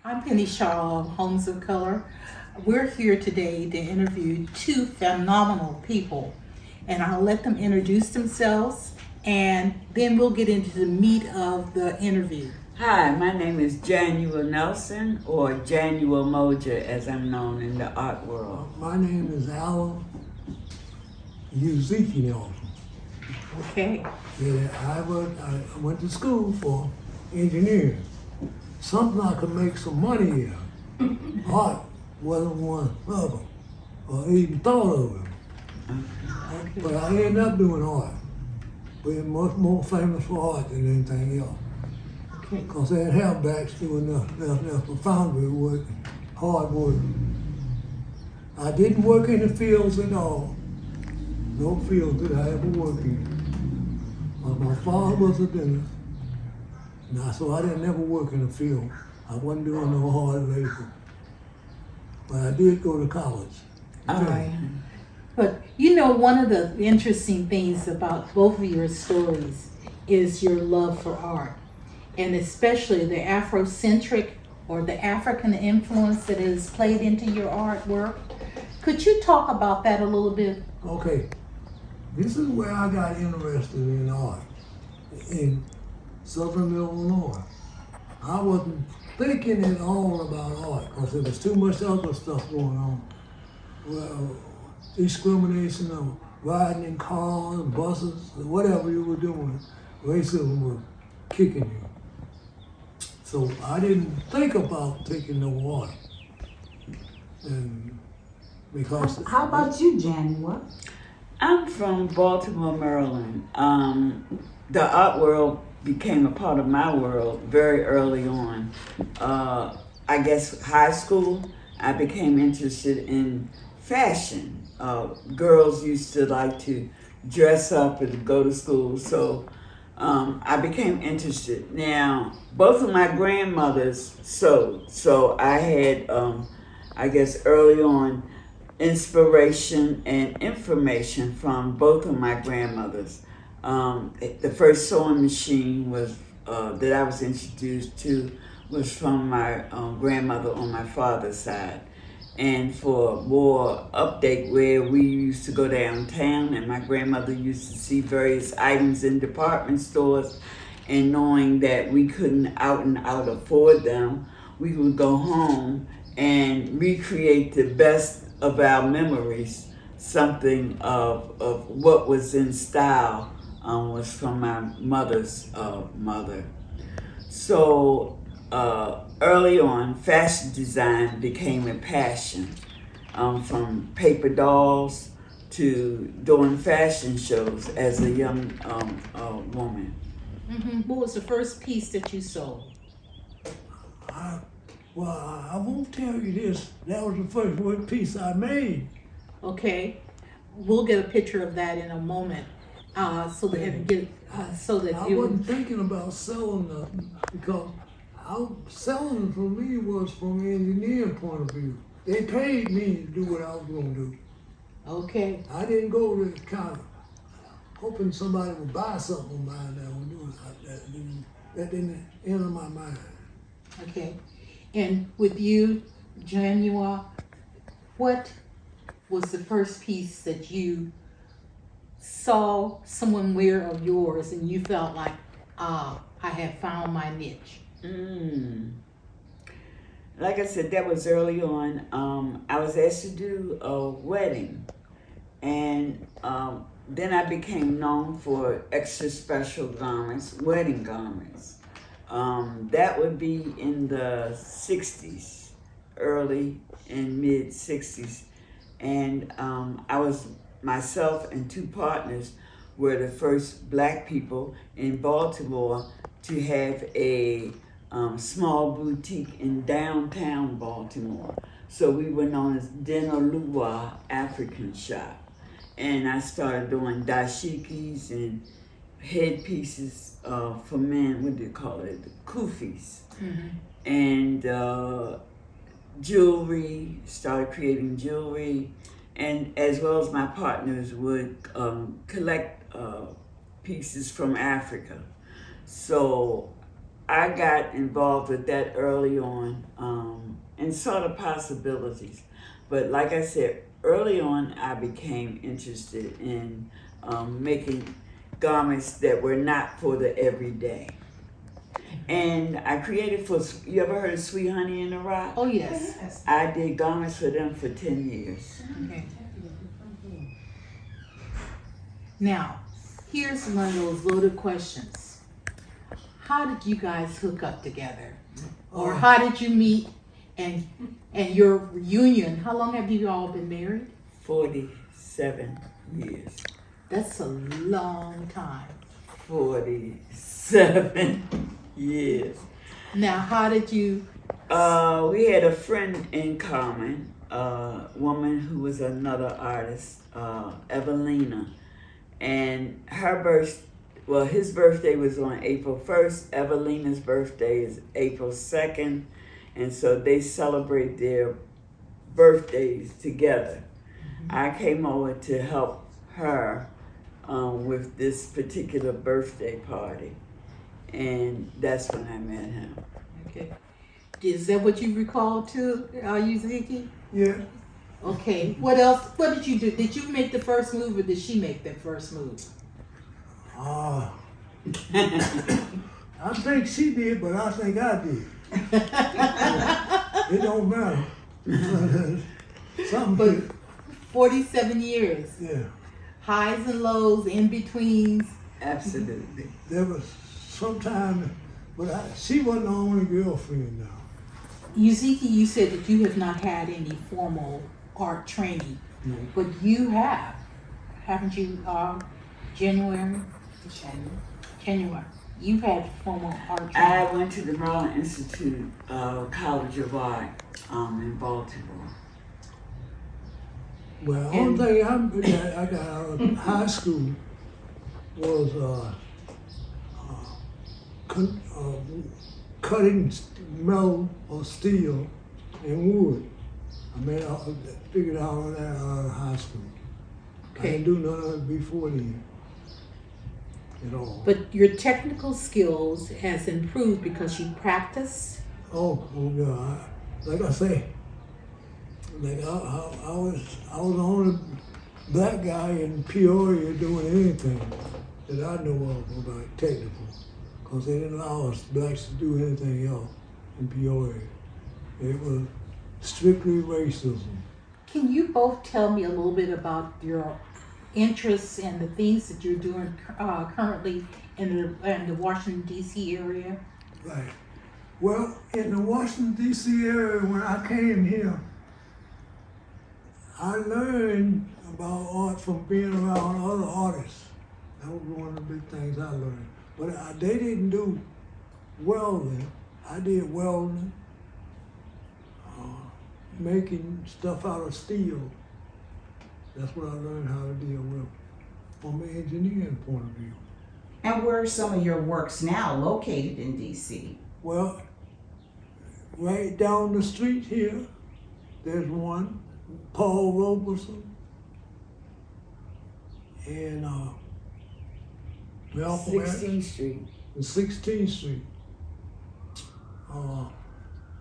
I'm Penny Shaw of Homes of Color. We're here today to interview two phenomenal people, and I'll let them introduce themselves, and then we'll get into the meat of the interview. Hi, my name is Januwa Nelson, or Januwa Moja as I'm known in the art world. My name is Alan Uzikee Nelson. Okay. Yeah, I went to school for engineering. Something I could make some money here. Art wasn't one of them, or even thought of it. But I ended up doing art. Being much more famous for art than anything else. Okay. Because they didn't have backs doing nothing for foundry work, hard work. I didn't work in the fields at all. No field did I ever work in. My father was a dentist, so I didn't never work in the field. I wasn't doing no hard labor. But I did go to college. All right. But you know, one of the interesting things about both of your stories is your love for art, and especially the Afrocentric or the African influence that is played into your artwork. Could you talk about that a little bit? Okay, this is where I got interested in art, in Southern Illinois. I wasn't thinking at all about art because there was too much other stuff going on. Well, discrimination of riding in cars, buses, whatever you were doing, racism was kicking you. So I didn't think about taking no art. And because How about you, Januwa? I'm from Baltimore, Maryland. The art world became a part of my world very early on. I guess high school, I became interested in fashion. Girls used to like to dress up and go to school, so I became interested. Now, both of my grandmothers sewed, so I had, I guess early on, inspiration and information from both of my grandmothers. The first sewing machine was that I was introduced to was from my grandmother on my father's side. And for more update, where we used to go downtown and my grandmother used to see various items in department stores, and knowing that we couldn't out and out afford them, we would go home and recreate the best of our memories. Something of what was in style was from my mother's mother. So early on, fashion design became a passion, from paper dolls to doing fashion shows as a young woman. What was the first piece that you sold? I won't tell you this. That was the first work piece I made. Okay, we'll get a picture of that in a moment, so that I you. wasn't thinking about selling nothing because selling for me was from an engineering point of view. They paid me to do what I was going to do. Okay. I didn't go to kind of hoping somebody would buy something of mine that would do it like that. That didn't enter my mind. Okay. And with you, Januwa, what was the first piece that you saw someone wear of yours and you felt like, I have found my niche? Like I said, that was early on. I was asked to do a wedding, and then I became known for extra special garments, wedding garments. That would be in the 60s, early and mid 60s. And I was, myself and two partners were the first black people in Baltimore to have a small boutique in downtown Baltimore. So we were known as Denalua African Shop. And I started doing dashikis and headpieces for men, what do you call it? Kufis. And jewelry, started creating jewelry. And as well as my partners would collect pieces from Africa. So I got involved with that early on, and saw the possibilities. But like I said, early on, I became interested in making garments that were not for the everyday. And I created for, you ever heard of Sweet Honey in the Rock? Oh, yes. I did garments for them for 10 years. Okay. Now, here's one of those loaded questions. How did you guys hook up together? Or how did you meet and your reunion? How long have you all been married? 47 years. That's a long time. 47 years. Now, how did you? We had a friend in common, a woman who was another artist, Evelina. And his birthday was on April 1st. Evelina's birthday is April 2nd. And so they celebrate their birthdays together. I came over to help her with this particular birthday party. And that's when I met him. Okay. Is that what you recall too, Uzikee? Yeah. Okay. What else? What did you do? Did you make the first move, or did she make that first move? I think she did, but I think I did. It don't matter. Something. But 47 years. Yeah. Highs and lows, in betweens. Absolutely. There was some time, but she wasn't the only girlfriend now. Uzikee, you said that you have not had any formal art training, but you have, haven't you, January? You've had formal art training. I went to the Maryland Institute College of Art in Baltimore. Well, the only thing I got out of high school was cutting metal or steel and wood. I figured out all that out of high school. Okay. I didn't do none of it before then at all. But your technical skills has improved because you practice. Oh God! Like I say, like I was the only black guy in Peoria doing anything that I know of about technical, because they didn't allow us blacks to do anything else in Peoria. It was strictly racism. Can you both tell me a little bit about your interests and the things that you're doing currently in the Washington, D.C. area? Right. Well, in the Washington, D.C. area, when I came here, I learned about art from being around other artists. That was one of the big things I learned. But they didn't do welding. I did welding, making stuff out of steel. That's what I learned how to deal with from an engineering point of view. And where are some of your works now located in D.C.? Well, right down the street here, there's one, Paul Roberson, and Malcolm 16th Street. and 16th Street.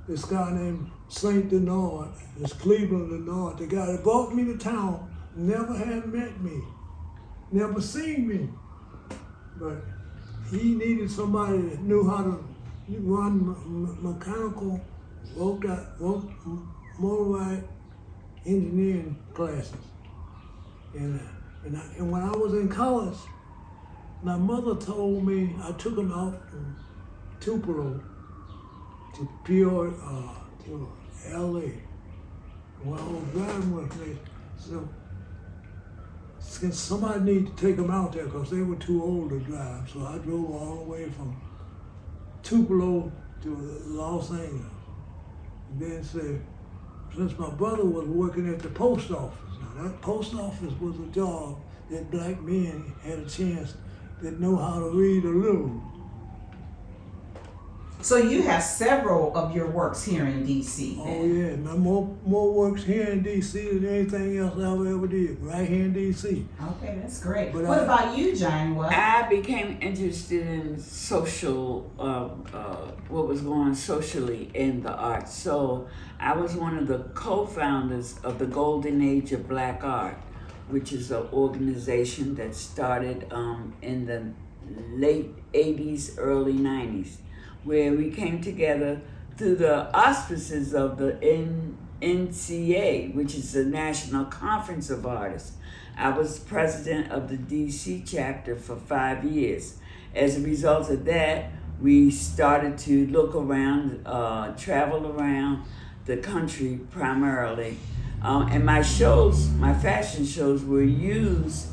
This guy named Saint Denard, this Cleveland Denard, the guy that brought me to town, never had met me, never seen me, but he needed somebody that knew how to run mechanical, wrote motorized engineering classes. And when I was in college, my mother told me, I took him out from Tupelo to Peoria, to LA. When I was driving with me, so somebody needed to take them out there because they were too old to drive. So I drove all the way from Tupelo to Los Angeles. And then said, since my brother was working at the post office, now that post office was a job that black men had a chance that know how to read a little. So you have several of your works here in DC. Oh Then. yeah, man, more works here in DC than anything else I ever did. Right here in DC. Okay, that's great. But What about you, Januwa? I became interested in social, what was going on socially in the arts. So I was one of the co-founders of the Golden Age of Black Art, which is an organization that started in the late 80s, early 90s, where we came together through the auspices of the NCA, which is the National Conference of Artists. I was president of the DC chapter for 5 years. As a result of that, we started to look around, travel around the country primarily. And my shows, my fashion shows, were used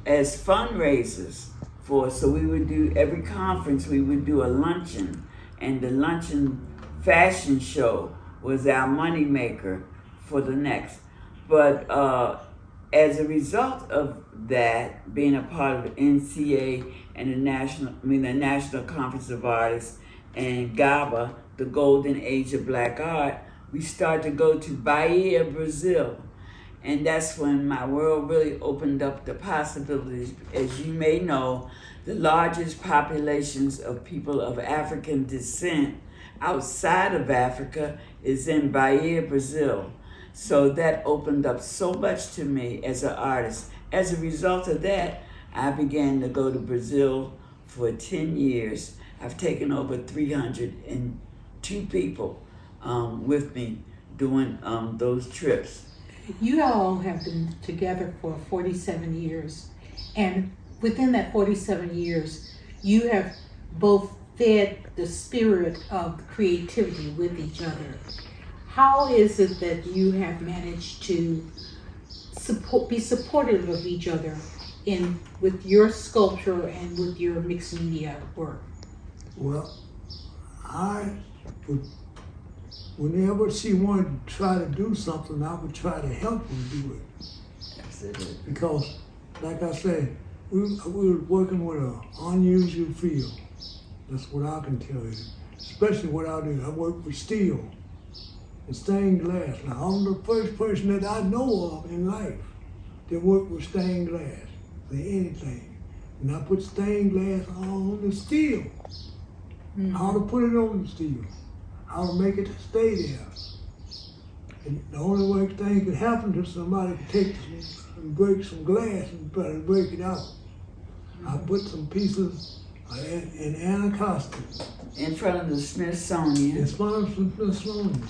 as fundraisers so we would do, every conference, we would do a luncheon. And the luncheon fashion show was our moneymaker for the next. But as a result of that, being a part of the NCA and the National Conference of Artists and GABA, the Golden Age of Black Art, we started to go to Bahia, Brazil. And that's when my world really opened up the possibilities. As you may know, the largest populations of people of African descent outside of Africa is in Bahia, Brazil. So that opened up so much to me as an artist. As a result of that, I began to go to Brazil for 10 years. I've taken over 302 people with me doing those trips. You all have been together for 47 years, and within that 47 years, you have both fed the spirit of creativity with each other. How is it that you have managed to be supportive of each other with your sculpture and with your mixed media work? Well, I would, whenever she wanted to try to do something, I would try to help her do it. Because, like I said, we were working with an unusual field. That's what I can tell you. Especially what I do. I work with steel and stained glass. Now, I'm the first person that I know of in life that worked with stained glass for anything. And I put stained glass on the steel. Mm-hmm. How to put it on the steel. How to make it stay there. And the only way thing could happen to somebody to take and break some glass and try to break it out. I put some pieces in Anacostia. In front of the Smithsonian. In front of the Smithsonian.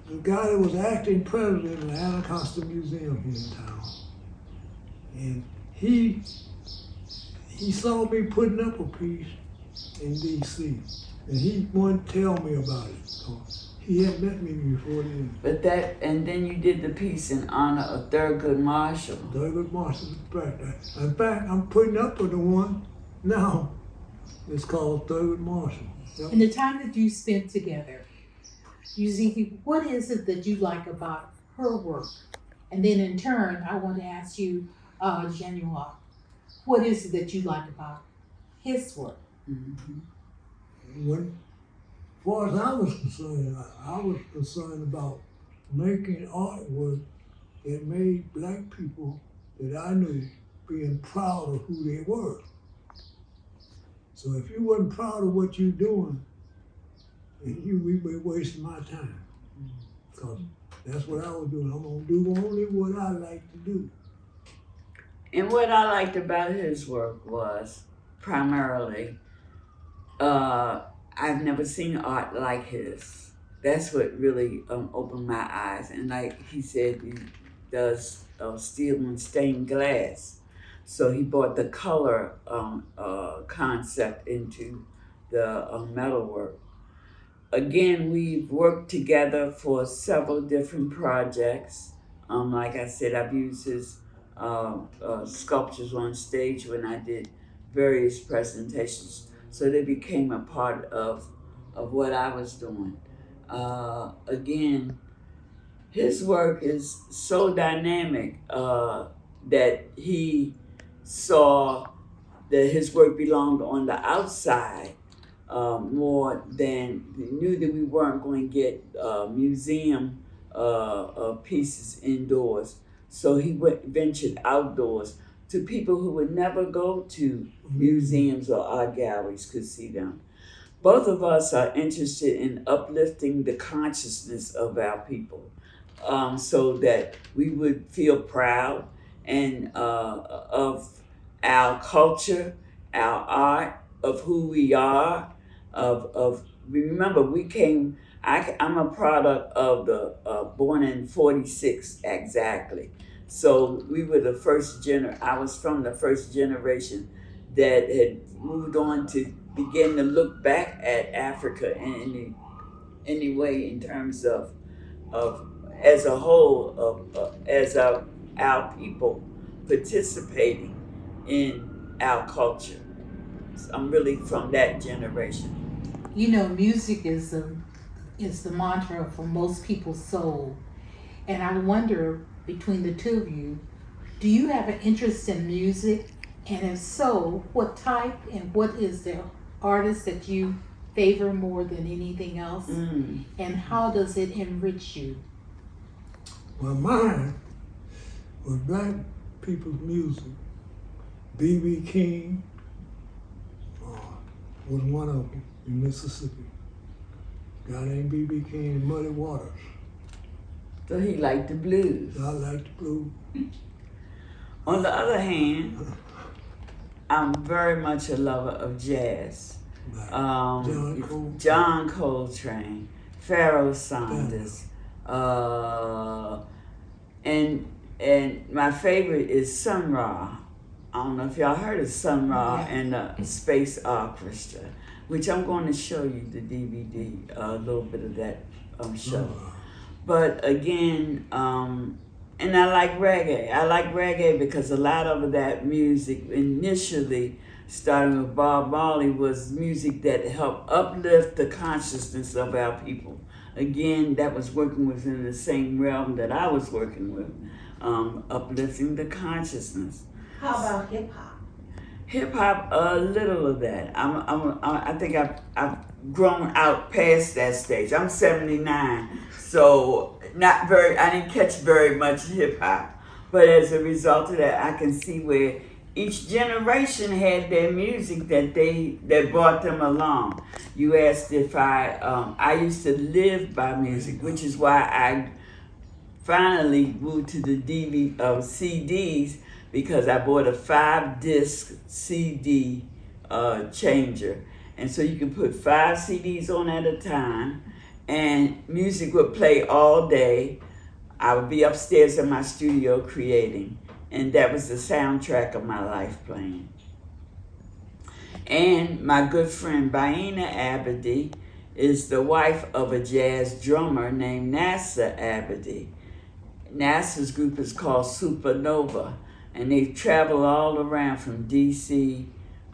The guy that was acting president of the Anacostia Museum here in town. And he saw me putting up a piece in DC. And he wanted to tell me about it. So he had met me before then. And then you did the piece in honor of Thurgood Marshall. Thurgood Marshall, in fact, I'm putting up with the one now. It's called Thurgood Marshall. Yep. In the time that you spent together, Uzikee, what is it that you like about her work? And then in turn, I want to ask you, Januwa, what is it that you like about his work? Mm-hmm. As far as I was concerned about making artwork that made black people that I knew being proud of who they were. So if you wasn't proud of what you're doing, then you would be wasting my time. Because that's what I was doing. I'm gonna do only what I like to do. And what I liked about his work was primarily, I've never seen art like his. That's what really opened my eyes. And like he said, he does steel and stained glass. So he brought the color concept into the metalwork. Again, we've worked together for several different projects. Like I said, I've used his sculptures on stage when I did various presentations. So they became a part of what I was doing. Again, his work is so dynamic that he saw that his work belonged on the outside more than we knew that we weren't going to get museum pieces indoors. So he ventured outdoors to people who would never go to museums or art galleries could see them. Both of us are interested in uplifting the consciousness of our people, so that we would feel proud and of our culture, our art, of who we are, of remember we came. I'm a product of the born in '46 exactly. So we were the first I was from the first generation that had moved on to begin to look back at Africa in any way in terms of as a whole as our people participating in our culture. So I'm really from that generation. You know, music is the mantra for most people's soul. And I wonder, between the two of you, do you have an interest in music? And if so, what type and what is the artist that you favor more than anything else? And how does it enrich you? Well, mine was black people's music. B.B. King was one of them in Mississippi. Guy named B.B. King in Muddy Waters. So he liked the blues. I like the blues. On the other hand, I'm very much a lover of jazz. Like John Coltrane, Pharoah Sanders, and my favorite is Sun Ra. I don't know if y'all heard of Sun Ra and the Space Orchestra, which I'm going to show you the DVD, a little bit of that show. But again, and I like reggae. I like reggae because a lot of that music initially, starting with Bob Marley, was music that helped uplift the consciousness of our people. Again, that was working within the same realm that I was working with, uplifting the consciousness. How about hip hop? Hip hop, a little of that. I think I've grown out past that stage. I'm 79, so not very. I didn't catch very much hip hop, but as a result of that, I can see where each generation had their music that brought them along. You asked if I used to live by music, which is why I finally moved to the CDs, because I bought a 5-disc CD changer. And so you can put 5 CDs on at a time, and music would play all day. I would be upstairs in my studio creating, and that was the soundtrack of my life playing. And my good friend Baina Abedi is the wife of a jazz drummer named Nasa Abedi. Nasa's group is called Supernova, and they travel all around from DC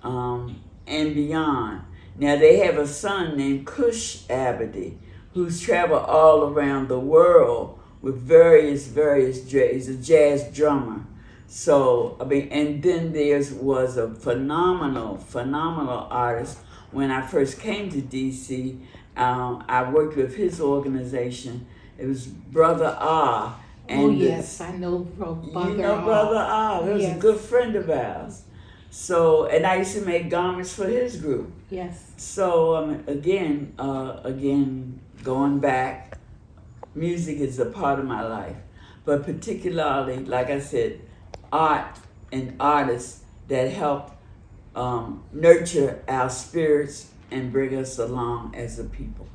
and beyond. Now they have a son named Kush Abedi, who's traveled all around the world with various jazz. He's a jazz drummer. So, and then was a phenomenal artist. When I first came to DC, I worked with his organization. It was Brother Ah. And yes, I know Brother Ah. You know Brother Ah. He was a good friend of ours. So, and I used to make garments for his group. Yes. So, again, going back, music is a part of my life. But particularly, like I said, art and artists that help nurture our spirits and bring us along as a people.